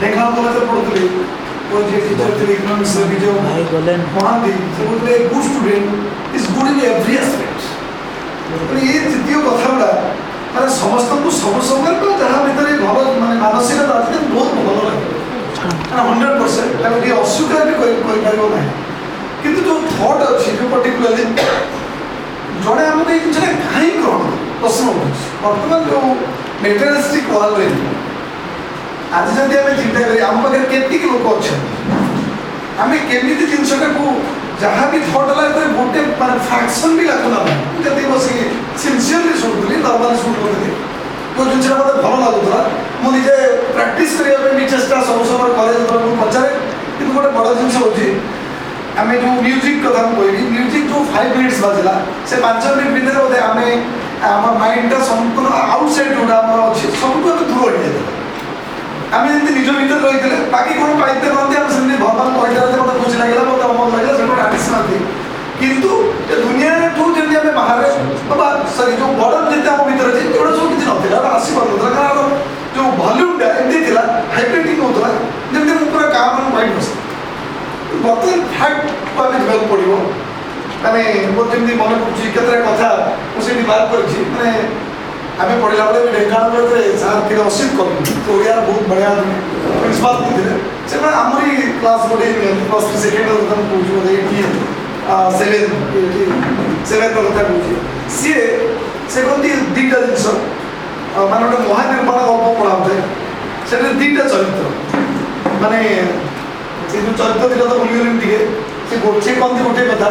ଢେଙ୍କାନାଳ କଲେଜରେ ପଢ଼ୁଥିଲି और जे टीचर थे इकोनॉमिक्स रे विजय महांती से बोलते good student is good in every aspect মানে এই তৃতীয় কথাটা মানে সমস্ত সব সময় তো যাহা ভিতরে ভালো মানে মানসিকতা আছে বহুত ভালো লাগে মানে 100% তাকে দিয়ে অস্বীকার भी করে পারিব না কিন্তু যে থট আছে যে পার্টিকুলারলি জনে আমাকে এই জিনিসটা কাই গ্রহণ প্রশ্ন উঠছে বর্তমান যে মেটেরিয়ালিস্টিক ওয়ার্ল্ডরে आज जब आम चिंता करें आम पाखे केतिक लोक अच्छा आम केमी जिनसा को जहाँ भी थट है गोटे मानते फ्राक्शन भी लगुना जब बस सिनसीयरली शुणुली नर्माली शुणुली जो जिन मत भल लगुला मुझे प्राक्ट करने चेष्टा सब समय कले जो पचारे कि गोटे बड़ जिन आम जो म्यूजिक कथा कहबी म्यूजिक जो 5 मिनिट्स बाजला से 5 मिनिट भितर बोधे आम आम माइंडटा संपूर्ण आउटसाइड जोटा अच्छे सबको आम दूर हो जाए आम जमी निज भर रही है बाकी कौन पाइते कहते हैं सेमती भगवान कहते मत खुशी लगे मत अमल लगे से आडिशनाल थी कितु दुनिया ठू जमी आम बाहर बाबा सरी जो बर्डन जिते आम भर अच्छे एगुड़ा सब किसी नाला आसपार कारण जो भल्यूमटा एमती थी हाइब्रिडिंग होता जमी मुझे पूरा काम माइंड बस बर्तमान फैक्ट को आम जावाक पड़ो माने मोर जमी मन पड़े केतटा कथा मुझे बात कर आम पढ़ला बेले ढेंकानाल सार थे असित कवि ओडिया बहुत बढ़िया प्रिंसिपाल थे से आमरी क्लास गोटे प्लस 3 सेकेंड कौन कहते सेवेन कथा कहूँ सी से कहते दुईटा जिनस माने गोटे महानिर्माण गल्प पढ़ाते से दुईटा चरित्र माने जो चरित्र दुटा तो भूलगली टे से कहते गोटे कथा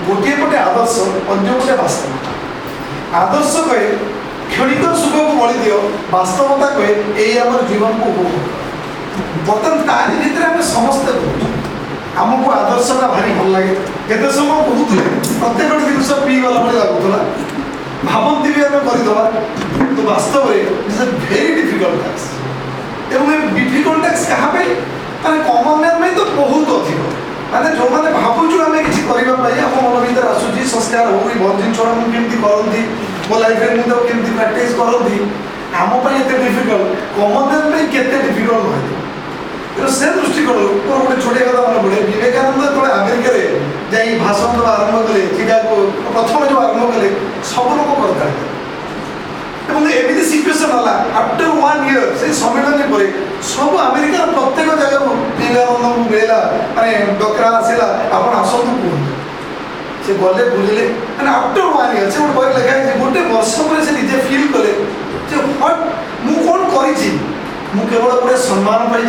गोटे पटे आदर्श अन्य पटे वास्तवता आदर्श कहे क्षणिक सुख को बलि दियो वास्तवता कहे यही आम जीवन को उपभोग बर्तमान तारी भितर आम समस्ते आमको आदर्शटा भारी भल लगे केते समय कहते प्रत्येक जिनस पीगला भाई लगुला भावती भी आम करदे तो वास्तव में it's a very difficult task एवं डिफिकल्ट टास्क क्या माने कॉमन मैन में तो बहुत अधिक माने जो मैंने भावुँ आम कि करने आम मन भर आसूँ संस्कार हो भल जिन कमी करती मो लाइफ में मुझे केमती प्राक्ट करती आमपाई एत डिफिकल्ट कॉमन मैन के डिफिकल्ट नुहे तो से दृष्टिकोण गोटे छोटे कथा मन पड़े विवेकानंद जो अमेरिका जा भाषण देवा आरंभ कले चिकागो प्रथम जो आरंभ कले सब लोग करते एमती सिचुएसन है आफ्टर 1 ईयर से सम्मेलन पर सब अमेरिकार प्रत्येक जगह विवेकानंद को मिलला माने डकरा आसला आप आसतु कहते से गले बुझे मैंने आफ्टर 1 ईयर से गोटे बही लिखा है गोटे वर्ष पर से निजे फिल कले हट मु कौन करी केवल गोटे सम्मान पाई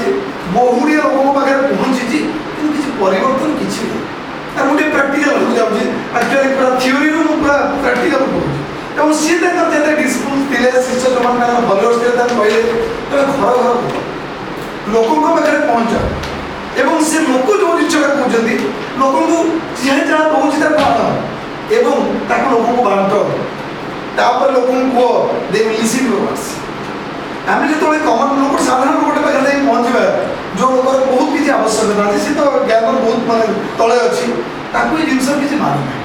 बहुड़े लोगों पाखे पहुँची किसी परिवर्तन किसी नहीं गोटे प्राक्टिकल हो जाऊँगी एक्चुअली पूरा थ्योरी रू पूरा प्राक्टिकल पढ़ुँ और सी जिते डिस्पुल थे शिष्य जो फलोअर्स थे कहले तुम घर घर लोकों पाखे पहुँच एवं से लोक जो जिनसा कहते लोक जी जहाँ कौन एवं लोक को बांट तापर लोक कह दे लिसन वर्ड्स आम जो कमन लोक साधारण गोटे पाखे पहुँचा जो लोक बहुत किसी आवश्यकता अच्छे सी तो ज्ञान बहुत मानते तले अच्छी जिन किसी मान ना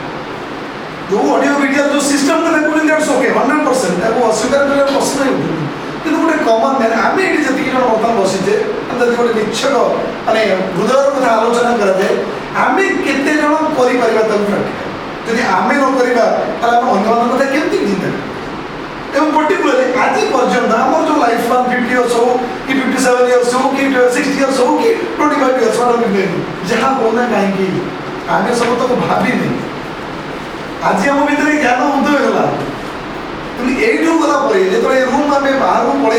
जो ऑडियो वीडियो जो सिस्टम ओके 100% अस्वीकार कर प्रश्न ही उठे कि गोटे कमन मैन आम ये जी बर्तमान बसीचे जब गोटे निच्छक माने हृदय कथा आलोचना कराए आम केते जन कर जदि आम न करवा अन्य कथा केमती चिंता एवं पर्टिकुलरली आज पर्यटन आम जो लाइफ मान 50 इयर्स हो कि 57 इयर्स हो कि 60 इयर्स हो कि 25 इयर्स जहाँ होना कहीं आम सब तक भावी नहीं आज आम भर ज्ञान उदय होगा यू गलापर जो रूम आम बाहर को पलि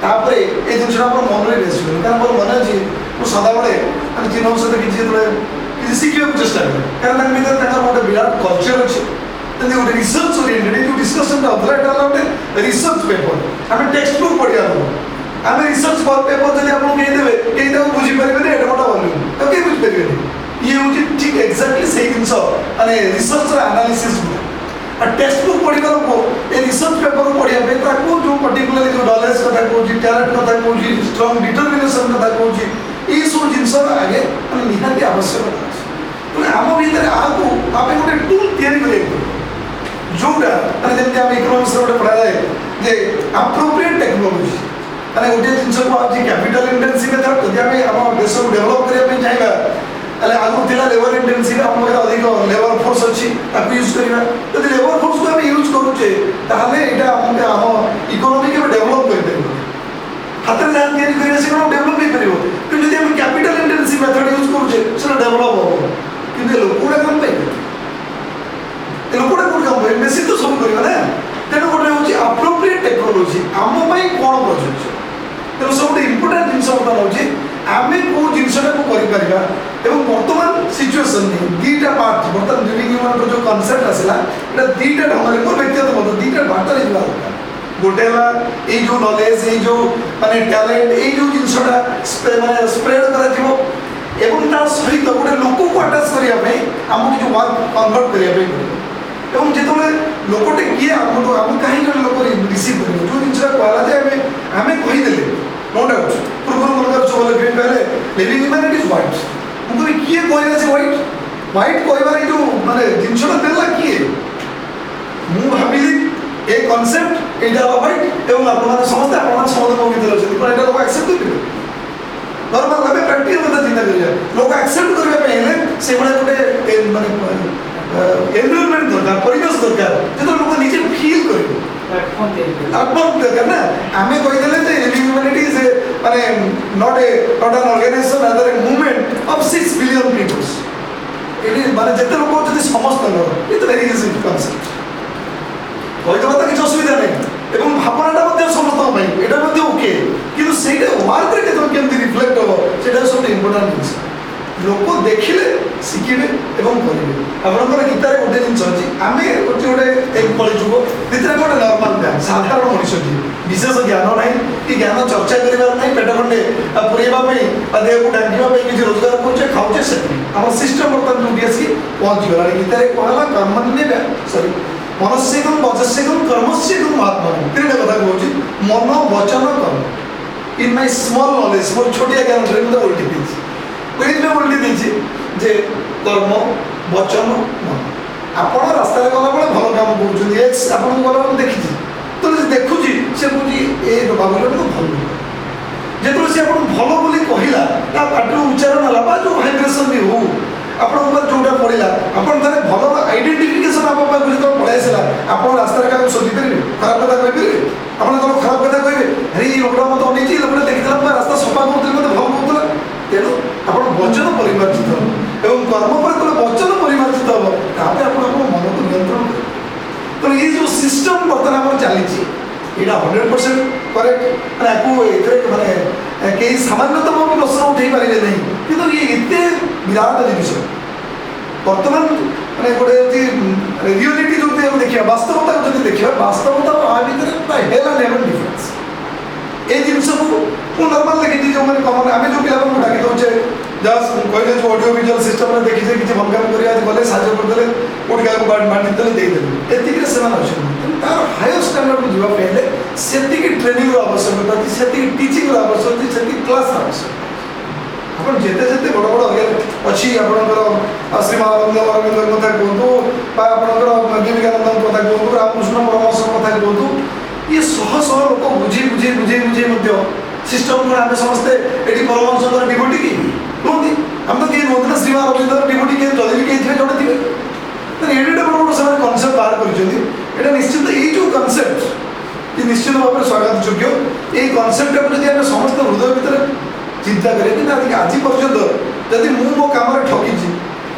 जापर ये जिनसा मन में बेस कारण मोर मन अच्छी मुझे सदाबे चिन्ह सहित किसी शिखा चेष्टा करें कारण गोटे विराट कल्चर अच्छे गोटे रिसर्च ओरिएंटेड जो डिस्कसन होता है गोटे रिसर्च पेपर आम टेक्स्ट बुक पढ़िया आम रिसर्च पेपर जब आपको कहीदेवे कहीं बुझीपारे एट बड़ा वॉल्यूम तो कहीं बुझीपारे ये हूँ ठीक एक्जाक्टली से जिन माने रिसर्च एनालिसिस और टेक्स्ट बुक पढ़ा लोक ये रिसर्च पेपर पढ़ाई जो पर्टिकुलरली जो नॉलेज कथा कहूँ टैलेंट कथा कहूँ स्ट्रॉन्ग डिटरमिनेशन कथा कहूँ ये सब जिन आगे निहाती आवश्यकता अच्छे तेनाली आम भर आपको आम गोटे टूल या जोटा जमी आम इकोनॉमिक्स गोटे पढ़ा जाए जे अप्रोप्रिएट टेक्नोलोजी ମାନେ ଗୋଟିଏ ଜିନିଷକୁ ଆଜି କ୍ୟାପିଟାଲ ଇଣ୍ଟେନ୍ସିଭ୍ ମେଥଡ୍ ଯଦି ଆମେ ଆମ ଦେଶକୁ ଡେଭଲପ୍ କରିବା ପାଇଁ ଚାହିଁବା ତାହେଲେ ଆଗରୁ ଥିଲା ଲେବର ଇଣ୍ଟେନ୍ସିଭ୍ ଆମ ପାଖରେ ଅଧିକ ଲେବର ଫୋର୍ସ ଅଛି ତାକୁ ୟୁଜ୍ କରିବା ଯଦି ଲେବର ଫୋର୍ସକୁ ଆମେ ୟୁଜ୍ କରୁଛେ ତାହେଲେ ଏଇଟା ଆମକୁ ଆମ ଇକୋନୋମି କେବେ ଡେଭଲପ୍ କରିପାରିବ ହାତରେ ଯାହା ତିଆରି କରିବା ସେ କ'ଣ ଡେଭଲପ୍ ହେଇପାରିବ କିନ୍ତୁ ଯଦି ଆମେ କ୍ୟାପିଟାଲ ଇଣ୍ଟେନ୍ସିଭ୍ ମେଥଡ୍ ୟୁଜ୍ କରୁଛେ ସେଟା ଡେଭଲପ୍ ହେବ କିନ୍ତୁ ଏ ଲୋକଗୁଡ଼ା କାମ ପାଇବେ ଏ ଲୋକଗୁଡ଼ା କେଉଁଠି କାମ ପାଇବେ ମେସିନ୍ ତ ସବୁ କରିବା ନା ତେଣୁ ଗୋଟେ ହେଉଛି ଆପ୍ରୋପ୍ରିଏଟ୍ ଟେକ୍ନୋଲୋଜି ଆମ ପାଇଁ କ'ଣ ପ୍ରଯୁଜ୍ୟ ତେଣୁ ସବୁଠୁ ଇମ୍ପୋର୍ଟାଣ୍ଟ ଜିନିଷ ବର୍ତ୍ତମାନ ହେଉଛି ଆମେ କେଉଁ ଜିନିଷଟାକୁ କରିପାରିବା ଏବଂ ବର୍ତ୍ତମାନ ସିଚୁଏସନ୍ରେ ଦୁଇଟା ପାର୍ଟ ବର୍ତ୍ତମାନ ଲିଭିଂ ହ୍ୟୁମାନ୍ର ଯେଉଁ କନସେପ୍ଟ ଆସିଲା ଏଇଟା ଦୁଇଟା ଢଙ୍ଗରେ ମୋର ବ୍ୟକ୍ତିଗତ ମତ ଦୁଇଟା ବାଟରେ ଯିବା ଦରକାର ଗୋଟେ ହେଲା ଏଇ ଯେଉଁ ନଲେଜ ଏଇ ଯେଉଁ ମାନେ ଟ୍ୟାଲେଣ୍ଟ ଏଇ ଯେଉଁ ଜିନିଷଟା ମାନେ ସ୍ପ୍ରେଡ୍ କରାଯିବ ଏବଂ ତା ସହିତ ଗୋଟେ ଲୋକକୁ ଆଟାଚ୍ କରିବା ପାଇଁ ଆମକୁ କିଛି ୱାର୍କ କନଭର୍ଟ କରିବା ପାଇଁ ପଡ଼ିବ ଏବଂ ଯେତେବେଳେ ଲୋକଟେ କିଏ ଆମଠୁ ଆମେ କାହିଁକି ଗୋଟେ ଲୋକ ରିସିଭ୍ କରିବ ଯେଉଁ ଜିନିଷଟା କୁହାଗଲା ଯେ ଆମେ କହିଦେଲେ नो डाउट ପୂର୍ବରୁ ମନେକର ଶୁଭଲକ୍ଷ୍ମୀ କହିଲେ ଲିଭିଂ ହ୍ୟୁମାନିଟି ଇଜ୍ ହ୍ୱାଇଟ୍ ମୁଁ କହିବି କିଏ କହିଲା ସେ ହ୍ୱାଇଟ୍ କହିବାର ଏଇ ଯେଉଁ ମାନେ ଜିନିଷଟା ଦେଲା କିଏ ମୁଁ ଭାବିଲି ଏ କନସେପ୍ଟ ଏଇଟା ହେଲା ହ୍ୱାଇଟ୍ ଏବଂ ଆପଣମାନେ ସମସ୍ତେ ମୋ ଭିତରେ ଅଛନ୍ତି କ'ଣ ଏଇଟା ଲୋକ ଆକ୍ସେପ୍ଟ କରିବେ ନର୍ମାଲ ଭାବେ ପ୍ରାକ୍ଟିକାଲ କଥା ଚିନ୍ତା କରିବା ଲୋକ ଆକ୍ସେପ୍ଟ କରିବା ପାଇଁ ହେଲେ ସେଇଭଳିଆ ଗୋଟେ ମାନେ ଏନଭାରନମେଣ୍ଟ ଦରକାର ପରିବେଶ ଦରକାର ଯେତେବେଳେ ଲୋକ ନିଜେ ଫିଲ୍ କରିବ ପ୍ଲାଟଫର୍ମ ଦରକାର ନା ଆମେ କହିଦେଲେ ଯେ ଲିଭିଂ ହ୍ୟୁମାନିଟି ଇଜ୍ ମାନେ not an organization rather a movement of 6 billion peoples ଏଠି ମାନେ ଯେତେ ଲୋକ ଅଛନ୍ତି ସମସ୍ତଙ୍କର ଇଟ୍ସ ଭେରି ଇଜି କନସେପ୍ଟ କହିଦେବା ତ କିଛି ଅସୁବିଧା ନାହିଁ ଏବଂ ଭାବନାଟା ମଧ୍ୟ ସମସ୍ତଙ୍କ ପାଇଁ ଏଇଟା ମଧ୍ୟ ଓକେ କିନ୍ତୁ ସେଇଟା ୱାର୍କରେ କେତେବେଳେ କେମିତି ରିଫ୍ଲେକ୍ଟ ହେବ ସେଇଟା ସବୁଠୁ ଇମ୍ପୋର୍ଟାଣ୍ଟ ଜିନିଷ ଲୋକ ଦେଖିଲେ ଶିଖିବେ ଏବଂ କରିବେ ଆପଣଙ୍କର ଗୀତାରେ ଗୋଟେ ଜିନିଷ ଅଛି ଆମେ ଗୋଟେ କଳିଯୁଗ ଭିତରେ ଗୋଟେ ନର୍ମାଲ ଜ୍ଞାନ ସାଧାରଣ ମଣିଷଟିଏ ବିଶେଷ ଜ୍ଞାନ ନାହିଁ କି ଜ୍ଞାନ ଚର୍ଚ୍ଚା କରିବାର ନାହିଁ ପେଟ ଖଣ୍ଡେ ପୁରେଇବା ପାଇଁ ବା ଦେହକୁ ଢାଙ୍କିବା ପାଇଁ କିଛି ରୋଜଗାର କରୁଛେ ଖାଉଛେ ସେତିକି ଆମର ସିଷ୍ଟମ ବର୍ତ୍ତମାନ ଯୋଉଠି ଆସିକି ପହଞ୍ଚିଗଲାଣି ଗୀତାରେ କୁହାଗଲା କର୍ମନ୍ୟ ସରି ମନସ୍ୟେକಂ ବଚସ୍ୟେକಂ କର୍ମସ୍ୟେକಂ ମହାତ୍ମନ ତିନିଟା କଥା କହୁଛି ମନ ବଚନ କର୍ମ ଇନ୍ ମାଇ ସ୍ମଲ୍ ନଲେଜ ମୋର ଛୋଟିଆ ଜ୍ଞାନରେ ମୁଁ ଓଲଟି ଦେଇଛି ଏଇଥିପାଇଁ ଓଲଟି ଦେଇଛି ଯେ କର୍ମ ବଚନ ମନ ଆପଣ ରାସ୍ତାରେ ଗଲାବେଳେ ଭଲ କାମ କରୁଛନ୍ତି ଏକ୍ସ ଆପଣଙ୍କୁ ଗଲାବେଳେ ମୁଁ ଦେଖିଛି ଯେତେବେଳେ ସେ ଦେଖୁଛି ସେ କହୁଛି ଏ ବାବୁଟା ତ ଭଲ ଯେତେବେଳେ ସେ ଆପଣଙ୍କୁ ଭଲ ବୋଲି କହିଲା ତା ପାଟିରୁ ଉଚ୍ଚାରଣ ହେଲା ବା ଯେଉଁ ଭାଇବ୍ରେସନ୍ ବି ହଉ ଆପଣଙ୍କ ଉପରେ ଯେଉଁଟା ପଡ଼ିଲା ଆପଣ ତାହେଲେ ଭଲ ଆଇଡେଣ୍ଟିଫିକେସନ୍ ଆପଣଙ୍କ ପାଖକୁ ଯେତେବେଳେ ପଳାଇ ଆସିଲା ଆପଣ ରାସ୍ତାରେ କାହାକୁ ଶୋଧିପାରିବେ ଖରାପ କଥା କହିପାରିବେ ଆପଣ ଯେତେବେଳେ ଖରାପ କଥା କହିବେ ଆରେ ଏଇ ଲୋକଟା ମୋତେ ଅନେଇଛି ଲୋକଟା ଦେଖିଦେଲା ମୁଁ ରାସ୍ତା ସଫା କରୁଥିଲି ମୋତେ ଭଲ କହୁଥିଲା ତେଣୁ ଆପଣ ବଚନ ପରିମାର୍ଜିତ ହେବ ଏବଂ କର୍ମ ପରେ ଯେତେବେଳେ ବଚନ ପରିମାର୍ଜିତ ହେବ ତାପରେ ଆପଣ ଆପଣଙ୍କ ମନକୁ ନିୟନ୍ତ୍ରଣ କରିବେ ତେଣୁ ଏଇ ଯେଉଁ ସିଷ୍ଟମ୍ ବର୍ତ୍ତମାନ ଆମର ଚାଲିଛି ଏଇଟା 100% କରେକ୍ଟ ମାନେ ଆକୁ ଏଥିରେ ମାନେ କେହି ସାମାନ୍ୟତମ ବି ପ୍ରଶ୍ନ ଉଠେଇ ପାରିବେ ନାହିଁ କିନ୍ତୁ ଇଏ ଏତେ ବିରାଟ ଜିନିଷ ବର୍ତ୍ତମାନ ମାନେ ଗୋଟେ ଯଦି ରିଅଲିଟି ଯଦି ଆମେ ଦେଖିବା ବାସ୍ତବତାକୁ ଯଦି ଦେଖିବା ବାସ୍ତବତା ଆ ଭିତରେ ପୁରା ହେଲ୍ ଆଣ୍ଡ ହେଭେନ୍ ଡିଫରେନ୍ସ এই ଜିନିଷକୁ ମୁଁ ନର୍ମାଲ ଦେଖିଛି ଯେଉଁମାନେ କମନ୍ ଆମେ ଯେଉଁ ପିଲାମାନଙ୍କୁ ଡାକି ଦେଉଛେ ଜଷ୍ଟ କହିଲେ ଯେଉଁ ଅଡ଼ିଓ ଭିଜୁଆଲ୍ ସିଷ୍ଟମ୍ରେ ଦେଖିଛେ କିଛି ଭଲ କାମ କରିବା ଗଲେ ସାହାଯ୍ୟ କରିଦେଲେ କେଉଁଠି କାହାକୁ ବାଣ୍ଟି ଦେଲେ ଦେଇଦେଲେ ଏତିକିରେ ସେମାନେ ଅଛନ୍ତି କିନ୍ତୁ ତାର ହାୟର ଷ୍ଟାଣ୍ଡାର୍ଡ଼କୁ ଯିବା ପାଇଁ ହେଲେ ସେତିକି ଟ୍ରେନିଂର ଆବଶ୍ୟକତା ଅଛି ସେତିକି ଟିଚିଂର ଆବଶ୍ୟକତା ଅଛି ସେତିକି କ୍ଲାସ୍ର ଆବଶ୍ୟକତା ଆପଣ ଯେତେ ଯେତେ ବଡ଼ ବଡ଼ ଅଛି ଆପଣଙ୍କର ଶ୍ରୀମାନନ୍ଦ ଅରବିନ୍ଦଙ୍କ କଥା କୁହନ୍ତୁ ବା ଆପଣଙ୍କର ବିବେକାନନ୍ଦଙ୍କ କଥା କୁହନ୍ତୁ ରାମକୃଷ୍ଣ ପରମହଂସଙ୍କ କଥା କୁହନ୍ତୁ ये शह शह लोक बुझे बुझे बुझे बुझे सिस्टम गुण आम समस्ते ये परमहंसर डिवोटी कि नुहति आम तो कहीं नुहति ना श्रीमान अरविंदर डिवोटी किए जदि भी कहीं थे जड़े थे एडे बड़ बड़ से कनसेप्ट बाहर कर निश्चित ये जो कनसेप्ट ये निश्चित भाव में स्वागत योग्य ये कनसेप्ट को जब आम समस्त हृदय भितर चिंता करें कि आज पर्यंत जदि मु मो काम ठकी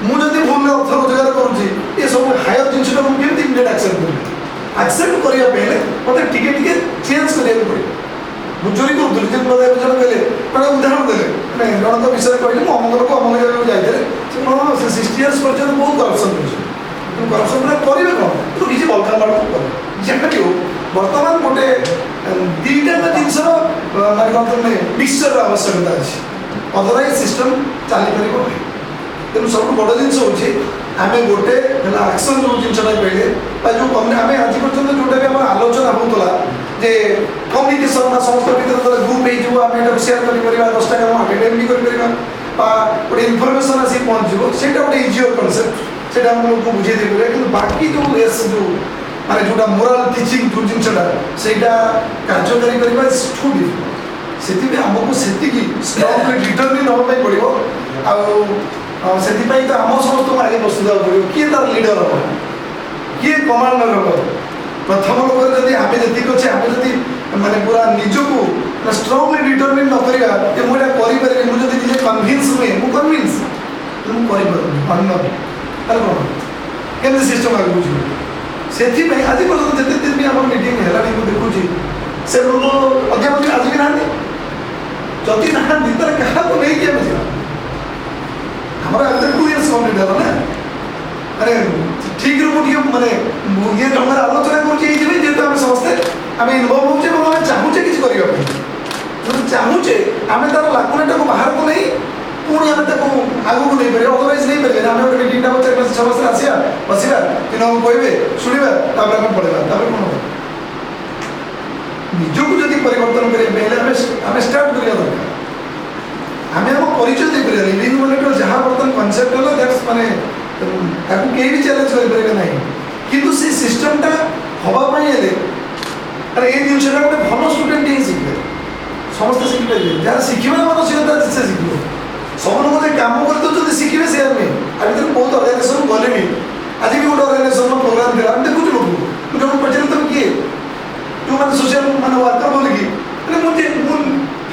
मुझे भूल अर्थ रोजगार करुँची ये सब हायर जिनटा मुझे इमिडिएट एक्सेप्ट करें एक्सेप्ट करने मतलब टिके टिके चेंज करा पड़े मुझे चोरी करूँ जन कहले मैंने उदाहरण देले मैंने जन विषय कहली मुझे अमक लोक अमक जगह जाते 60 इयर्स पर्यटन बहुत करप्शन करप्शन करेंगे कौन तो किसी भल काम आड़ जहाँ भी हो बर्तमान गोटे दुईटा जिनस माने कौन मिक्सचर आवश्यकता अच्छी अदरवाइज सिस्टम चली पार तेणु सब बड़ जिन हूँ आम गोटे आक्शन जो जिनटा कहले जो आम आज पर्यटन जोटा भी आम आलोचना होता जे कम्युनिकेशन समस्त भर ग्रुप हो सेयार कर 10टा काम अटेंड कर गोटे इनफर्मेशन आसी पहुँचो से गोटे इजियर कनसेप्ट से लोक बुझे दे कि बाकी जो रेस जो माने जोटा मोराल टीचिंग जो जिनटा से कार्यकारी करवा टू डिफिकल्ट ସେଥିପାଇଁ ଆମକୁ ସେତିକି ଷ୍ଟ୍ରଙ୍ଗଲି ଡିଟରମିନ୍ ହେବା ପାଇଁ ପଡ଼ିବ। ଆଉ ସେଥିପାଇଁ ତ ଆମ ସମସ୍ତଙ୍କୁ ଆଗେ ବସିଦେବାକୁ ପଡ଼ିବ। କିଏ ତାର ଲିଡର ହେବ, କିଏ କମାଣ୍ଡର ହେବ। ପ୍ରଥମ ଲୋକରେ ଯଦି ଆମେ ଯେତିକି ଅଛେ, ଆମେ ଯଦି ମାନେ ପୁରା ନିଜକୁ ଷ୍ଟ୍ରଙ୍ଗଲି ଡିଟରମିନ୍ ନ କରିବା ଯେ ମୁଁ ଏଇଟା କରିପାରିବି, ମୁଁ ଯଦି ନିଜେ କନଭିନ୍ସ ହୁଏ, ମୁଁ କନଭିନ୍ସ ମୁଁ କରିପାରୁନି ଅନ୍ୟ, ତାହେଲେ କ'ଣ କେମିତି ସିଷ୍ଟମ୍ ଆଗକୁ ଯିବ। ସେଥିପାଇଁ ଆଜି ପର୍ଯ୍ୟନ୍ତ ଯେତେ ଦିନ ବି ଆମର ମିଟିଂ ହେଲାଣି ମୁଁ ଦେଖୁଛି ସେ ଲୋକ ଅଧ୍ୟାପକ ଆଜି ବି ନାହାନ୍ତି। ଯଦି ନାହାନ୍ତି ତାହେଲେ କାହାକୁ ନେଇକି ଆମେ ଯିବା। ଆମର ଏବେ 2 years କମ୍ପ୍ଲିଟ୍ ହେଲା ନା, ମାନେ ଠିକ୍ରେ ମୁଁ ଟିକେ ମାନେ ଇଏ ଢଙ୍ଗରେ ଆଲୋଚନା କରୁଛି ଏଇଥିପାଇଁ ଯେହେତୁ ଆମେ ସମସ୍ତେ ଆମେ ଇନଭଲ୍ଭ ହେଉଛେ ଏବଂ ଆମେ ଚାହୁଁଛେ କିଛି କରିବା ପାଇଁ। ଯଦି ଚାହୁଁଛେ ଆମେ ତାର ଲାଗୁନାଟାକୁ ବାହାରକୁ ନେଇ ପୁଣି ଆମେ ତାକୁ ଆଗକୁ ନେଇପାରିବା, ଅଦରୱାଇଜ୍ ନେଇପାରିବା। ଆମେ ଗୋଟେ ମିଟିଂଟା 4-5 ମାସରେ ଆସିବା, ବସିବା, ଦିନକୁ କହିବେ, ଶୁଣିବା, ତାପରେ ଆମେ ପଳେଇବା। ତାପରେ କ'ଣ ହେବ? ନିଜକୁ ଯଦି ପରିବର୍ତ୍ତନ କରିବା ପାଇଁ ହେଲେ ଆମେ ଷ୍ଟାର୍ଟ କରିବା ଦରକାର। ଆମେ ଆମ ପରିଚୟ ଦେଇପାରିବା। ଲିଭିଂ ୟୁନିଟ୍ର ଯାହା ବର୍ତ୍ତମାନ କନସେପ୍ଟ ହେଲା ଦ୍ୟାଟ୍ସ ମାନେ ତାକୁ କେହି ବି ଚ୍ୟାଲେଞ୍ଜ କରିପାରିବେ ନାହିଁ। କିନ୍ତୁ ସେ ସିଷ୍ଟମଟା ହେବା ପାଇଁ ହେଲେ ଆରେ ଏଇ ଜିନିଷଟା ଗୋଟେ ଭଲ ଷ୍ଟୁଡେଣ୍ଟ ହିଁ ଶିଖିବେ, ସମସ୍ତେ ଶିଖିପାରିବେ। ଯାହାର ଶିଖିବାର ମାନସିକତା ସେ ଶିଖିବ। ସବୁ ଲୋକ ଯେ କାମ କରିଦେଉଛନ୍ତି ଶିଖିବେ ସେୟା ନୁହେଁ। ଆ ଭିତରେ ବହୁତ ଅର୍ଗାନାଇଜେସନ୍ ଗଲେଣି। ଆଜି ବି ଗୋଟେ ଅର୍ଗାନାଇଜେସନର ପ୍ରୋଗ୍ରାମ ଥିଲା, ଆମେ ଦେଖୁଛୁ ଲୋକକୁ, ମୁଁ ଜଣକୁ ପଚାରିଲି ତମେ କିଏ, ଯେଉଁମାନେ ସୋସିଆଲ ମାନେ ୱାର୍କର ବୋଲିକି, ମାନେ ମୁଁ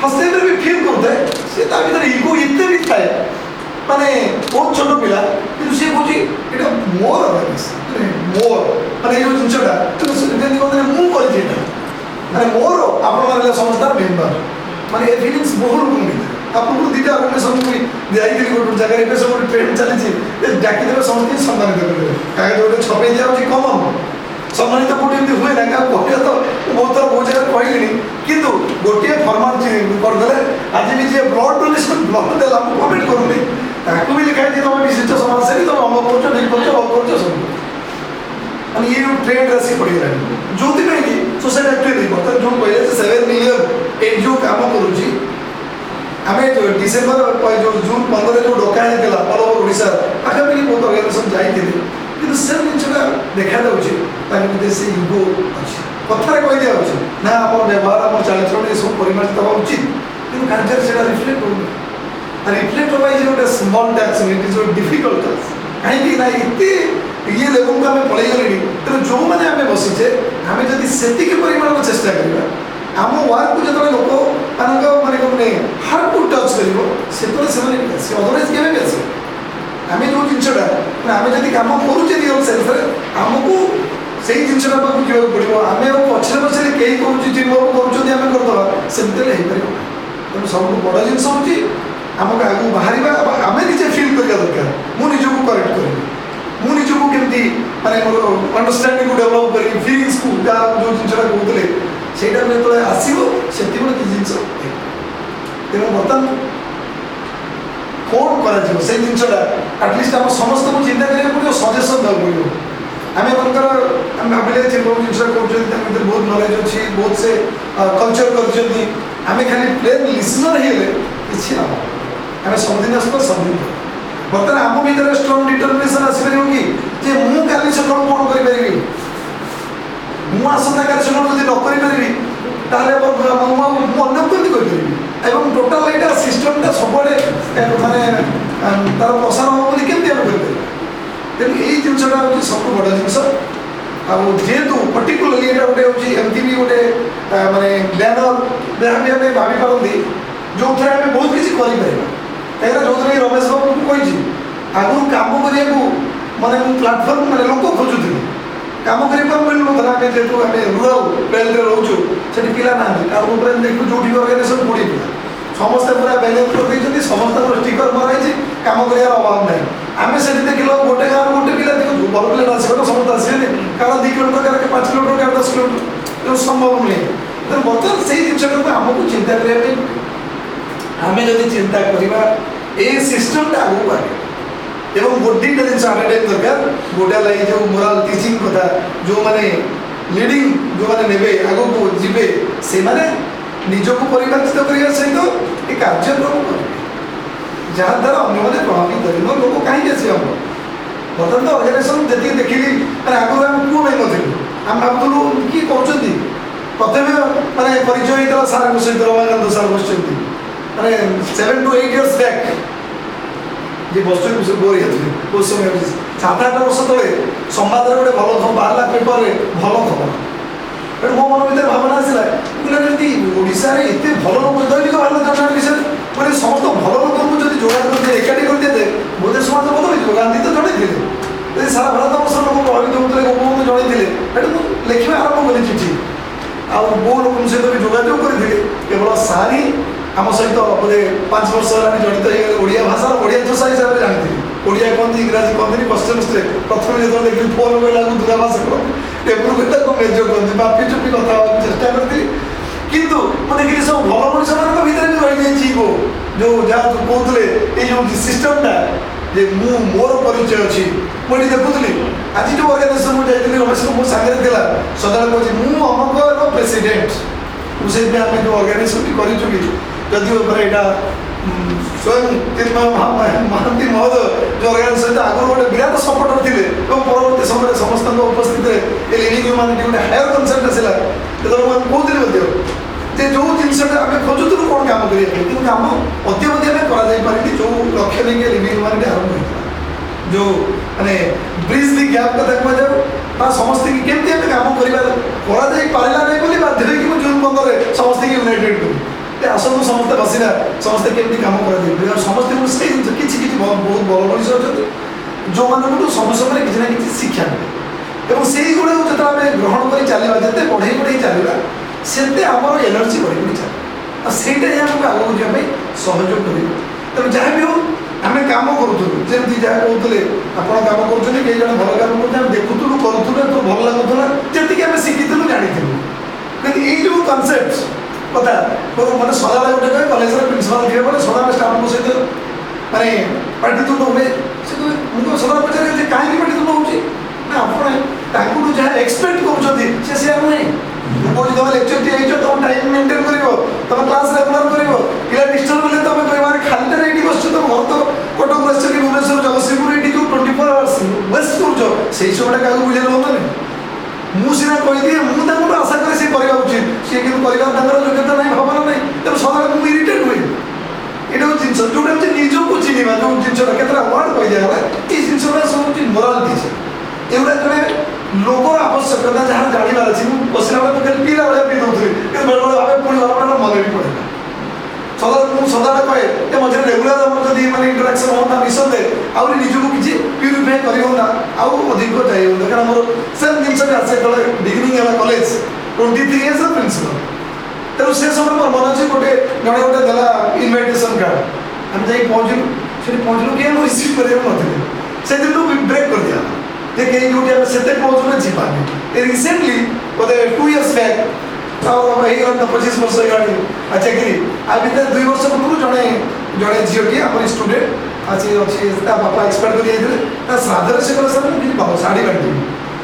ଫାର୍ଷ୍ଟ ଟାଇମ୍ରେ ବି ଫିଲ୍ କରୁଥାଏ ସେ ତା ଭିତରେ ଇଗୋ ଏତେ ବି ଥାଏ, ମାନେ ବହୁତ ଛୋଟ ପିଲା କିନ୍ତୁ ସେ କହୁଛି ଏଇଟା ମୋର ମୋର ମାନେ ଏଇ ଯେଉଁ ଜିନିଷଟା ଯେମିତି କହନ୍ତି ମୁଁ କରିଛି ଏଇଟା, ମାନେ ମୋର ଆପଣମାନେ ହେଲେ ସମସ୍ତର ମେମ୍ବର, ମାନେ ଏ ଫିଲିଙ୍ଗସ୍ ବହୁତ ଲୋକଙ୍କୁ ଭିତରେ। ଆପଣଙ୍କୁ ଦୁଇଟା ଅର୍ଗାନାଇଜେସନ୍ ବି ଯାଇଥିଲି ଗୋଟେ ଜାଗାରେ, ଏବେ ସବୁ ଗୋଟେ ଟ୍ରେଣ୍ଡ ଚାଲିଛି ଡାକିଦେବେ ସମସ୍ତେ ସମ୍ମାନିତ କରିଦେବେ। କାହିଁକି ଗୋଟେ ଛପେଇ ଦିଆହେଉଛି କମନ୍, ସମ୍ମାନିତ କେଉଁଠି ଏମିତି ହୁଏ ନା, କାହାକୁ କହିବା ତ ବହୁତ ଥର ବହୁତ ଜାଗାରେ କହିଲିଣି। କିନ୍ତୁ ଗୋଟିଏ ଫର୍ମାଲିଟି କରିଦେଲେ ଆଜି ବି ଯିଏ ବ୍ଲଡ୍ ଡୋନେସନ୍ ବ୍ଲଡ୍ ଦେଲା ମୁଁ କମେଣ୍ଟ କରୁନି, ତାକୁ ବି ଲେଖା ହେଇଛି ତମେ ବିଶିଷ୍ଟ ସମାଜସେବୀ, ତମେ ଅମକ କରୁଛ, ଢିଲ କରୁଛ, ଅମକ କରୁଛ ସବୁ। ମାନେ ଇଏ ଟ୍ରେଣ୍ଡ ଆସି ପଡ଼ିଗଲାଣି, ଯେଉଁଥିପାଇଁ କି ସୋସାଇଟି ଆକ୍ଚୁଆଲି ବର୍ତ୍ତମାନ ଯେଉଁ କହିଲେ ଯେ 7 ମିଲିୟନ୍ ଏନ୍ଜିଓ କାମ କରୁଛି। ଆମେ ଡିସେମ୍ବର ଯେଉଁ ଜୁନ୍ 15 ଯେଉଁ ଡକା ହେଇଥିଲା ଅଲ୍ ଓଭର୍ ଓଡ଼ିଶା ପାଖାପାଖି ବହୁତ ଅର୍ଗାନାଇଜେସନ୍ ଯାଇଥିଲେ, କିନ୍ତୁ ସେ ଜିନିଷଟା ଦେଖାଯାଉଛି ତାଙ୍କ ଭିତରେ ସେ ଇଗୋ ଅଛି। କଥାରେ କହିଦିଆଯାଉଛି ନା ଆମର ବ୍ୟବହାର, ଆମର ଚାଳିଚଳନ ଏସବୁ ପରିମାଣିତ ହେବା ଉଚିତ, କିନ୍ତୁ କାର୍ଯ୍ୟରେ ସେଇଟା ରିଫ୍ଲେକ୍ଟ ହେଉନି। ରିଫ୍ଲେକ୍ଟ ହେବା ଇଜ୍ ଗୋଟେ ସ୍ମଲ୍ ଟାସ୍କ, ଇଟ୍ ଇଜ୍ ଗୋଟେ ଡିଫିକଲ୍ଟ ଟାସ୍କ। କାହିଁକି ନା ଏତେ ଇଏ ଲେଭେଲକୁ ଆମେ ପଳେଇ ଗଲେଣି। ତେଣୁ ଯେଉଁମାନେ ଆମେ ବସିଛେ ଆମେ ଯଦି ସେତିକି ପରିମାଣର ଚେଷ୍ଟା କରିବା, ଆମ ୱାର୍କକୁ ଯେତେବେଳେ ଲୋକମାନଙ୍କ ମାନେ ହାର୍ଟକୁ ଟଚ୍ କରିବ ସେତେବେଳେ ସେମାନେ ବି ଆସିବେ, ଅଦରୱାଇଜ୍ କେବେ ବି ଆସିବେ। ଆମେ ଯେଉଁ ଜିନିଷଟା ଆମେ ଯଦି କାମ କରୁଛେ ରିଅଲ୍ ସେନ୍ସରେ ଆମକୁ ସେଇ ଜିନିଷଟା ପାଖକୁ ଯିବାକୁ ପଡ଼ିବ। ଆମେ ଆଉ ପଛରେ ପଛରେ କେହି କରୁଛି ଚିନ୍ମକୁ କରୁଛନ୍ତି ଆମେ କରିଦେବା, ସେମିତି ହେଲେ ହେଇପାରିବ। ତେଣୁ ସବୁଠୁ ବଡ଼ ଜିନିଷ ହେଉଛି ଆମକୁ ଆଗକୁ ବାହାରିବା, ଆମେ ନିଜେ ଫିଲ୍ କରିବା ଦରକାର। ମୁଁ ନିଜକୁ କରେକ୍ଟ କରିବି, ମୁଁ ନିଜକୁ କେମିତି ମାନେ ମୋର ଅଣ୍ଡରଷ୍ଟାଣ୍ଡିଙ୍ଗକୁ ଡେଭଲପ୍ କରିବି, ଫିଲିଙ୍ଗସକୁ ଯାହା ଯେଉଁ ଜିନିଷଟା କହୁଥିଲେ ସେଇଟା ଯେତେବେଳେ ଆସିବ ସେତିକି କିଛି ଜିନିଷ। ତେଣୁ ବର୍ତ୍ତମାନ କ'ଣ କରାଯିବ ସେଇ ଜିନିଷଟା ଆଟଲିଷ୍ଟ ଆମ ସମସ୍ତଙ୍କୁ ଚିନ୍ତା କରିବାକୁ ପଡ଼ିବ, ସଜେସନ୍ ଦେବାକୁ ପଡ଼ିବ। ଆମେ ମନେକର ଆମେ ଭାବିଲେ ଯେ ଯେଉଁ ଜିନିଷ କରୁଛନ୍ତି ତାଙ୍କ ଭିତରେ ବହୁତ ନଲେଜ ଅଛି, ବହୁତ ସେ କଲଚର କରିଛନ୍ତି, ଆମେ ଖାଲି ପ୍ଲେନ୍ ଲିସନର ହେଇଗଲେ କିଛି ହେବ। ଆମେ ସବୁଦିନ ଆସିବା ସବୁଦିନ। ବର୍ତ୍ତମାନ ଆମ ଭିତରେ ଷ୍ଟ୍ରଙ୍ଗ ଡିଟରମିନେସନ୍ ଆସିପାରିବ କି ଯେ ମୁଁ କାଲି ସକାଳୁ କ'ଣ କରିପାରିବି, ମୁଁ ଆସନ୍ତାକାଲି ସକାଳୁ ଯଦି ନ କରିପାରିବି ତାହେଲେ ମୁଁ ଅନ୍ୟକୁ କେମିତି କରିପାରିବି। ଏବଂ ଟୋଟାଲ ଏଇଟା ସିଷ୍ଟମଟା ସବୁଆଡ଼େ ମାନେ ତାର ପ୍ରସାର ହେବ ବୋଲି କେମିତି ଆମେ କରିପାରିବା। ତେଣୁ ଏଇ ଜିନିଷଟା ହେଉଛି ସବୁଠୁ ବଡ଼ ଜିନିଷ। ଆଉ ଯେହେତୁ ପର୍ଟିକୁଲାରଲି ଏଇଟା ଗୋଟେ ହେଉଛି ଏମିତି ବି ଗୋଟେ ମାନେ ଜ୍ଞାନ ଯାହା ବି ଆମେ ଭାବିପାରନ୍ତି ଯେଉଁଥିରେ ଆମେ ବହୁତ କିଛି କରିପାରିବା। କାହିଁକିନା ଯେଉଁଥିରେ ରମେଶ ବାବୁ ମୁଁ କହିଛି ଆଗରୁ କାମ କରିବାକୁ ମାନେ ମୁଁ ପ୍ଲାଟଫର୍ମ ମାନେ ଲୋକ ଖୋଜୁଥିଲି, କାମ କରିବାକୁ ମିଳୁନଥିଲା। ଆମେ ଯେହେତୁ ଆମେ ରୁରାଲ ବେଲ୍ଟରେ ରହୁଛୁ, ସେଠି ପିଲା ନାହାନ୍ତି। କାରଣ ଉପରେ ଦେଖୁ ଯେଉଁଠି ବି ଅର୍ଗାନାଇଜେସନ୍ କୋଡ଼ିଏ ପିଲା ସମସ୍ତେ ପୁରା ବ୍ୟାଲେନ୍ସ କରିଦେଇଛନ୍ତି, ସମସ୍ତଙ୍କର ଷ୍ଟିକର ମରାହେଇଛି, କାମ କରିବାର ଅଭାବ ନାହିଁ। ଆମେ ସେଠି ଦେଖିଲ ଗୋଟେ ଗାଁରୁ ଗୋଟେ ପିଲା ଦେଖନ୍ତୁ, ଭଲ ପିଲାଟା ଆସିବେ ନା ସମସ୍ତେ ଆସିବେନି, କାରଣ 2 କିଲୋମିଟର କାରଣ 5 କିଲୋମିଟର କାରଣ 10 କିଲୋମିଟର, ତେଣୁ ସମ୍ଭବ ନୁହେଁ। ତେଣୁ ବର୍ତ୍ତମାନ ସେଇ ଜିନିଷଟାକୁ ଆମକୁ ଚିନ୍ତା କରିବା ପାଇଁ, ଆମେ ଯଦି ଚିନ୍ତା କରିବା ଏ ସିଷ୍ଟମଟା ଆଗକୁ ଆଣିବ। ଏବଂ ଗୋଟିଏ ଜିନିଷ ଆମେ ଦରକାର, ଗୋଟେ ହେଲା ଏଇ ଯେଉଁ ମୋରାଲ ଟିଚିଂ କଥା, ଯେଉଁମାନେ লিডিং ଯେଉଁମାନେ ନେବେ ଆଗକୁ ଯିବେ ସେମାନେ ନିଜକୁ ପରିବର୍ତ୍ତିତ କରିବା ସହିତ ଏ କାର୍ଯ୍ୟକ୍ରମ କରିବେ ଯାହାଦ୍ୱାରା ଅନ୍ୟମାନେ ପ୍ରଭାବିତ ହେବେ। ନ ଲୋକ କାହିଁକି ଆସିବେ ଆମର ବର୍ତ୍ତମାନ ତ ଅର୍ଗାନାଇଜେସନ୍ ଯେତିକି ଦେଖିଲି ମାନେ ଆଗରୁ ଆମେ ପୁଅ ପାଇନଥିଲୁ, ଆମେ ଭାବୁଥିଲୁ କିଏ କରୁଛନ୍ତି ପ୍ରଥମେ ମାନେ ପରିଚୟ ହେଇଥିଲା ସାର୍ଙ୍କ ସହିତ ରମାକାନ୍ତ ସାର୍ ବସିଛନ୍ତି ମାନେ 7 to 8 years ବ୍ୟାକ୍ ଯେ ବସୁଛନ୍ତି ସେ ବୋର ହେଇଯାଉଥିଲେ ବହୁତ ସମୟ 7-8 ବର୍ଷ ତଳେ ସମ୍ବାଦରେ ଗୋଟେ ଭଲ ଖବର ବାହାରିଲା ପେପରରେ ଭଲ ଖବର ଏଠୁ ମୋ ମନ ଭିତରେ ଭାବନା ଆସିଲା କହିଲା ଯେମିତି ଓଡ଼ିଶାରେ ଏତେ ଭଲ ଲୋକ ଦୈନିକ ବାହାରିଲା ଜନତା ବିଷୟରେ ମାନେ ସମସ୍ତ ଭଲ ଲୋକଙ୍କୁ ଯଦି ଯୋଗାଡ଼ କରିଦିଏ ଏକାଠି କରିଦିଏ ବୋଧେ ସମାଜ ଭଲ ହେଇଯିବ ଗାନ୍ଧୀ ତ ଜଣେଇଥିଲେ ଯଦି ସାରା ଭାରତ ବର୍ଷର ଲୋକ ପ୍ରଭାବିତ ହେଉଥିଲେ ଗୋପବନ୍ଧୁ ଜଣେଇଥିଲେ ଏଠୁ ମୁଁ ଲେଖିବା ଆରମ୍ଭ କଲି ଚିଠି ଆଉ ବହୁ ଲୋକଙ୍କ ସହିତ ବି ଯୋଗାଯୋଗ କରିଥିଲି କେବଳ ସାରି ଆମ ସହିତ ବୋଧେ 5 ବର୍ଷ ହେଲାଣି ଜଡ଼ିତ ହେଇଗଲେ ଓଡ଼ିଆ ଭାଷାର ଓଡ଼ିଆ ଚଷା ହିସାବରେ ଜାଣିଥିଲି ଓଡ଼ିଆ କହନ୍ତି ଇଂରାଜୀ କହନ୍ତିନି କ୍ୱେଶ୍ଚନ୍ସରେ ପ୍ରଥମେ ଯେତେବେଳେ ଦେଖିଲି ଫୋନ୍ କହିଲାକୁ ଦୂରାଭାଷା କରନ୍ତି ଟେବୁଲ କହିଲାକୁ ମେଜ କରନ୍ତି ବାପି ଚୁପି କଥା ହେବାକୁ ଚେଷ୍ଟା କରିଥିଲି କିନ୍ତୁ ମୁଁ ଦେଖିଲି ସବୁ ଭଲ ମଣିଷମାନଙ୍କ ଭିତରେ ବି ରହିଯାଇଛି ଯେଉଁ ଯାହା କହୁଥିଲେ ଏଇ ଯେଉଁ ସିଷ୍ଟମଟା ଯେ ମୁଁ ମୋର ପରିଚୟ ଅଛି ମୁଁ ଏଠି ଦେଖୁଥିଲି ଆଜି ଯେଉଁ ଅର୍ଗାନାଇଜେସନ ମୁଁ ଯାଇଥିଲି ରମେଶ ମୋ ସାଙ୍ଗରେ ଥିଲା ସଦାବେଳେ କହୁଛି ମୁଁ ଅମକର ପ୍ରେସିଡେଣ୍ଟ ମୁଁ ସେଇଥିପାଇଁ ଆମେ ଯେଉଁ ଅର୍ଗାନାଇଜେସନଟି କରିଛୁ କି ଯଦିଓ ମାନେ ଏଇଟା ସ୍ୱୟଂ ଚିନ୍ମୟ ମହାନ୍ତି ମହୋଦୟ ଯେଉଁ ଅର୍ଗାନାଇଜେସନ ସହିତ ଆଗରୁ ଗୋଟେ ବିରାଟ ସପୋର୍ଟର ଥିଲେ ଏବଂ ପରବର୍ତ୍ତୀ ସମୟରେ ସମସ୍ତଙ୍କ ଉପସ୍ଥିତିରେ ଏ ଲିଭିଂ ହ୍ୟୁମାନିଟି ଗୋଟେ ହାୟର କନସେପ୍ଟ ଆସିଲା ଯେତେବେଳେ ମୁଁ କହୁଥିଲି ମଧ୍ୟ ଯେ ଯେଉଁ ଜିନିଷଟା ଆମେ ଖୋଜୁଥିଲୁ କ'ଣ କାମ କରିବା ପାଇଁ କିନ୍ତୁ କାମ ଅଦ୍ୟବଧି ଆମେ କରାଯାଇପାରିନି ଯେଉଁ ଲକ୍ଷ୍ୟ ନେଇକି ଲିଭିଂ ହ୍ୟୁମାନିଟି ଆରମ୍ଭ ହେଇଥିଲା ଯେଉଁ ମାନେ ବ୍ରିଜ୍ ଦି ଗ୍ୟାପ୍ କଥା କୁହାଯାଉ ବା ସମସ୍ତଙ୍କୁ କେମିତି ଆମେ କାମ କରିବା କରାଯାଇ ପାରିଲା ନାହିଁ ବୋଲି ବାଧ୍ୟ ହେଇକି ମୁଁ ଜୁନ୍ 15ରେ ସମସ୍ତଙ୍କୁ ୟୁନାଇଟେଡ୍ କଲି ଆସନ୍ତୁ ସମସ୍ତେ ବସିବା ସମସ୍ତେ କେମିତି କାମ କରାଯାଇ ସମସ୍ତେ ସେଇ ଜିନିଷ କିଛି କିଛି ବହୁତ ଭଲ ମଣିଷ ଅଛନ୍ତି ଯେଉଁମାନଙ୍କଠୁ ସବୁ ସମୟରେ କିଛି ନା କିଛି ଶିକ୍ଷା ମିଳେ ଏବଂ ସେଇଗୁଡ଼ାକୁ ଯେତେବେଳେ ଆମେ ଗ୍ରହଣ କରି ଚାଲିବା ଯେତେ ବଢ଼େଇ ବଢ଼େଇ ଚାଲିବା ସେତେ ଆମର ଏନର୍ଜି ବଢ଼ି ବଢ଼ି ଚାଲିବ ଆଉ ସେଇଟା ହିଁ ଆମକୁ ଆଗକୁ ଯିବା ପାଇଁ ସହଯୋଗ କରିବ ତେଣୁ ଯାହା ବି ହଉ ଆମେ କାମ କରୁଥିଲୁ ଯେମିତି ଯାହା କହୁଥିଲେ ଆପଣ କାମ କରୁଛନ୍ତି କେହି ଜଣେ ଭଲ କାମ କରୁଥିଲେ ଆମେ ଦେଖୁଥିଲୁ କରୁଥିଲୁ ଏତେ ଭଲ ଲାଗୁଥିଲା ଯେତିକି ଆମେ ଶିଖିଥିଲୁ ଜାଣିଥିଲୁ କିନ୍ତୁ ଏଇ ଯେଉଁ କନସେପ୍ଟ କଥା ମାନେ ସଦାବେଳେ ଗୋଟେ କହେ କଲେଜର ପ୍ରିନ୍ସିପାଲ ଥିବେ ବୋଲେ ସଦାବେଳେ ଷ୍ଟାଫଙ୍କ ସହିତ ମାନେ ପାଟିତୁଣ୍ଡ ହୁଏ ସେ ମୁଁ ସଦାବେଳେ ପଚାରେ ଯେ କାହିଁକି ପାଟିତୁଣ୍ଡ ହେଉଛି ନା ଆପଣ ତାଙ୍କଠୁ ଯାହା ଏକ୍ସପେକ୍ଟ କରୁଛନ୍ତି ସେ ସେୟା ନୁହେଁ ମୁଁ କହୁଛି ତମେ ଲେକ୍ଚରଟି ହେଇଛ ତମ ଟାଇମ୍ ମେଣ୍ଟେନ୍ କରିବ ତମେ କ୍ଲାସ୍ ରେଗୁଲାର କରିବ ପିଲା ଡିଷ୍ଟର୍ବ ହେଲେ ତମେ କହିବ ଆରେ ଖାଲିଟାରେ ଏଇଠି ବସୁଛ ତମ ଘର ତ କଟକ ଆସିଛ କି ଭୁବନେଶ୍ୱର ଜଗତସିଂହପୁର ଏଇଠି ଯେଉଁ 24 ଆୱାର୍ସ ୱେଷ୍ଟ କରୁଛ ସେଇ ସବୁଟା କାହାକୁ ବୁଝେଇଲେ ହୁଅନ୍ତାନି ମୁଁ ସିନା କହିଦିଏ ମୁଁ ତାଙ୍କଠୁ ଆଶା କରେ ସେ କରିବା ଉଚିତ ସିଏ କିନ୍ତୁ କରିବାର ତାଙ୍କର ଯୋଗ୍ୟତା ନାହିଁ ଭାବନା ନାହିଁ ତେଣୁ ସଦାବେଳେ ମୁଁ ଇରିଟେଟ୍ ହୁଏ ଏଇଟା ହେଉଛି ଜିନିଷ ଯେଉଁଟା ହେଉଛି ନିଜକୁ ଚିହ୍ନିବା ଯେଉଁ ଜିନିଷଟା କେତେଟା ୱାର୍ଡ଼ କହିଦିଆଗଲା ଏଇ ଜିନିଷଟା ସବୁ ହେଉଛି ମୋରାଲିଟି ଏଗୁଡ଼ା ଜଣେ ଲୋକର ଆବଶ୍ୟକତା ଯାହା ଜାଣିବାର ଅଛି ମୁଁ ବସିଲା ବେଳେ ଖାଲି ପିଲା ଭଳିଆ ପିଇ ଦେଉଥିଲି କିନ୍ତୁ ବେଳେବେଳେ ଭାବେ ପୁଣି ଗଲାବେଳେ ମନେ ବି ପଡ଼େନା ସଦାବେଳେ ମୁଁ ସଦାବେଳେ କହେ ଏ ମଝିରେ ରେଗୁଲାର ଆମର ଯଦି ମାନେ ଇଣ୍ଟରାକ୍ସନ୍ ହୁଅନ୍ତା ମିଶନ୍ତେ ଆହୁରି ନିଜକୁ କିଛି ପ୍ୟୁରିଫାଏ କରିହୁଅନ୍ତା ଆଉ ଅଧିକ ଯାଇ ହୁଅନ୍ତା କାରଣ ଆମର ସେମ୍ ଜିନିଷଟା ଆସେ ଯେତେବେଳେ ବିଗିନିଂ ହେଲା କଲେଜ 23 ଇୟର୍ସ ପ୍ରିନ୍ସିପାଲ ତେଣୁ ସେ ସମୟରେ ମୋର ମନେ ଅଛି ଜଣେ ଗୋଟେ ଦେଲା ଇନଭାଇଟେସନ୍ କାର୍ଡ଼ ଆମେ ଯାଇ ପହଞ୍ଚିଲୁ ସେଠି ପହଞ୍ଚିଲୁ କିଏ ଆମେ ରିସିଭ୍ କରିବାକୁ ନଥିଲେ ସେଦିନଠୁ ବ୍ରେକ୍ କରିଦିଆ ଯେ କେହି ଯେଉଁଠି ଆମେ ସେତେ କ୍ଲୋଜ୍ ହୁଏ ଯିବାନି ଏ ରିସେଣ୍ଟଲି ବୋଧେ 2 years ବ୍ୟାକ୍ ଆଉ ହେଇଗଲାଣି ତ 25 ବର୍ଷ ହେଇଗଲାଣି ଚାକିରି ଆଉ ଭିତରେ 2 ବର୍ଷ ପୂର୍ବରୁ ଜଣେ ଝିଅଟିଏ ଆମର ଷ୍ଟୁଡେଣ୍ଟ ଆସି ଅଛି ତା ବାପା ଏକ୍ସପାୟାର କରି ଯାଇଥିଲେ ତା ଶ୍ରାଦ୍ଧରେ ସେ କହିଲା ସାର୍ ମୁଁ କିଛି ଶାଢ଼ୀ ବାଣ୍ଟିବି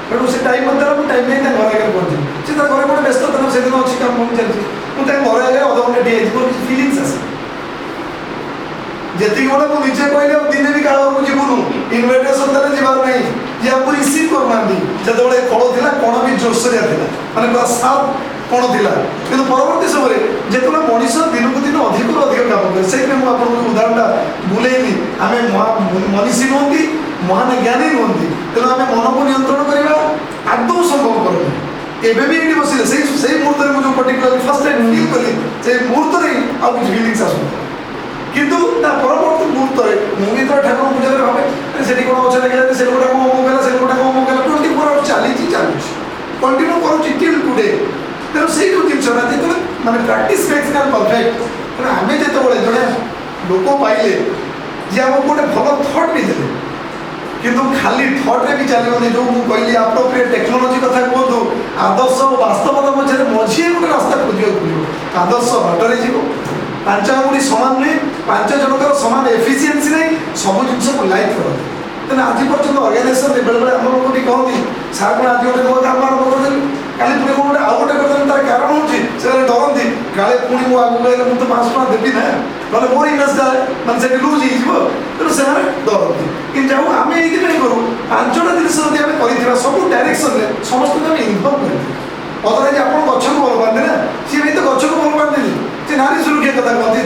ତେଣୁ ସେ ଟାଇମ୍ ମଧ୍ୟରେ ମୁଁ ଟାଇମ୍ ନେଇ ତା ଘର ଆଗରେ ପହଞ୍ଚିଲି ସେ ତା ଘରେ ଗୋଟେ ବ୍ୟସ୍ତ ଥିଲା ସେଦିନ ଅଛି କାମ ଚାଲିଛି ମୁଁ ତାଙ୍କ ଘର ଆଗରେ ଅଧଘଣ୍ଟା ଠିଆ ହେଇଛି ମୋର କିଛି ଫିଲିଙ୍ଗସ୍ ଆସେ ଯେତିକି ବେଳେ ମୁଁ ନିଜେ କହିଲି ଆଉ ଦିନେ ବି କାହା ଘରକୁ ଯିବୁନୁ ଇନଭାଇଟେସନ୍ ଦେଲେ ଯିବାର ନାହିଁ ଯେ ଆମକୁ ରିସିଭ୍ କରୁନାହାନ୍ତି ସେତେବେଳେ ଖୋଳ ଥିଲା କ'ଣ ବି ଜୋରସୋରିଆ ଥିଲା ମାନେ ପୁରା ସାର୍ପ କ'ଣ ଥିଲା କିନ୍ତୁ ପରବର୍ତ୍ତୀ ସମୟରେ ଯେତେବେଳେ ମଣିଷ ଦିନକୁ ଦିନ ଅଧିକରୁ ଅଧିକ କାମ କରେ ସେଇଥିପାଇଁ ମୁଁ ଆପଣଙ୍କୁ ଉଦାହରଣଟା ବୁଲେଇଲି ଆମେ ମନୀଷୀ ନୁହନ୍ତି ମହାନ ଜ୍ଞାନୀ ନୁହନ୍ତି ତେଣୁ ଆମେ ମନକୁ ନିୟନ୍ତ୍ରଣ କରିବା ଆଦୌ ସମ୍ଭବପର ନୁହେଁ ଏବେ ବି ଏଇଠି ବସିଲେ ସେଇ ମୁହୂର୍ତ୍ତରେ ମୁଁ ଯେଉଁ ପର୍ଟିକୁଲାର ଫାର୍ଷ୍ଟ ଟାଇମ୍ ଫିଲ୍ କଲି ସେଇ ମୁହୂର୍ତ୍ତରେ ହିଁ ଆଉ କିଛି ଫିଲିଙ୍ଗସ୍ ଆସୁନଥିଲା କିନ୍ତୁ ତା ପରବର୍ତ୍ତୀ ମୁହୂର୍ତ୍ତରେ ମୁଁ ବି ତ ଠାକୁର ପୂଜାରେ ଭାବେ ସେଠି କ'ଣ ଗଛ ଦେଖାଯାଏ ସେ ଲୋକଟା କ'ଣ ମଗେଇଲା ସେ ଲୋକଟା କ'ଣ ମଗେଇଲା 24 ଆୱାର୍ସ ଚାଲିଛି କଣ୍ଟିନ୍ୟୁ କରୁଛି ଟିଲ୍ ଟୁଡେ ତେଣୁ ସେଇ ଯେଉଁ ଜିନିଷଟା ଯେତେବେଳେ ମାନେ ପ୍ରାକ୍ଟିସ୍ ମେକ୍ସ ମ୍ୟାନ୍ ପରଫେକ୍ଟ ତେଣୁ ଆମେ ଯେତେବେଳେ ଜଣେ ଲୋକ ପାଇଲେ ଯିଏ ଆମକୁ ଗୋଟେ ଭଲ ଥଟ୍ ବି ଦେଲେ କିନ୍ତୁ ଖାଲି ଥଟ୍ରେ ବି ଚାଲିବନି ଯେଉଁ ମୁଁ କହିଲି ଆପ୍ରୋପ୍ରିଏଟ୍ ଟେକ୍ନୋଲୋଜି କଥା କୁହନ୍ତୁ ଆଦର୍ଶ ଓ ବାସ୍ତବତା ମଧ୍ୟରେ ମଝିରେ ଗୋଟେ ରାସ୍ତା ଖୋଜିବାକୁ ପଡ଼ିବ ଆଦର୍ଶ ବାଟରେ ଯିବ 5 ଆଙ୍ଗୁଳି ସମାନ ନୁହେଁ 5 ଜଣଙ୍କର ସମାନ ଏଫିସିଏନ୍ସି ନାହିଁ ସବୁ ଜିନିଷକୁ ଲାଇକ୍ କରନ୍ତି ତେଣୁ ଆଜି ପର୍ଯ୍ୟନ୍ତ ଅର୍ଗାନାଇଜେସନରେ ବେଳେବେଳେ ଆମ ଲୋକ ବି କହନ୍ତି ସାର୍ କ'ଣ ଆଜି ଗୋଟେ ନୂଆ କାମ ଆରମ୍ଭ କରିଦେଲି କାଲି ପୁଣି କ'ଣ ଗୋଟେ ଆଉ ଗୋଟେ କରିଦେଲି ତାର କାରଣ ହେଉଛି ସେମାନେ ଡରନ୍ତି କାଳେ ପୁଣି ମୁଁ ଆଗକୁ ଗଲେ ମୁଁ ତ 500 ଟଙ୍କା ଦେବି ନା ନହେଲେ ମୋର ଇନଭେଷ୍ଟ ମାନେ ସେଠି ଲୁଜ୍ ହେଇଯିବ ତେଣୁ ସେମାନେ ଡରନ୍ତି କିନ୍ତୁ ଯାଉ ଆମେ ଏଇଥିପାଇଁ କରୁ 5ଟା ଜିନିଷ ଯଦି ଆମେ କରିଥିବା ସବୁ ଡାଇରେକ୍ସନରେ ସମସ୍ତଙ୍କୁ ଆମେ ଇନଭଲ୍ଭ କରିଥିବା ଅଦରୱାଇଜ୍ ଆପଣ ଗଛକୁ ଭଲ ପାଆନ୍ତି ନା, ସିଏ ବି ତ ଗଛକୁ ଭଲ ପାଆନ୍ତିନି, ସେ ନାରୀ ସୁରକ୍ଷା କଥା କହନ୍ତି।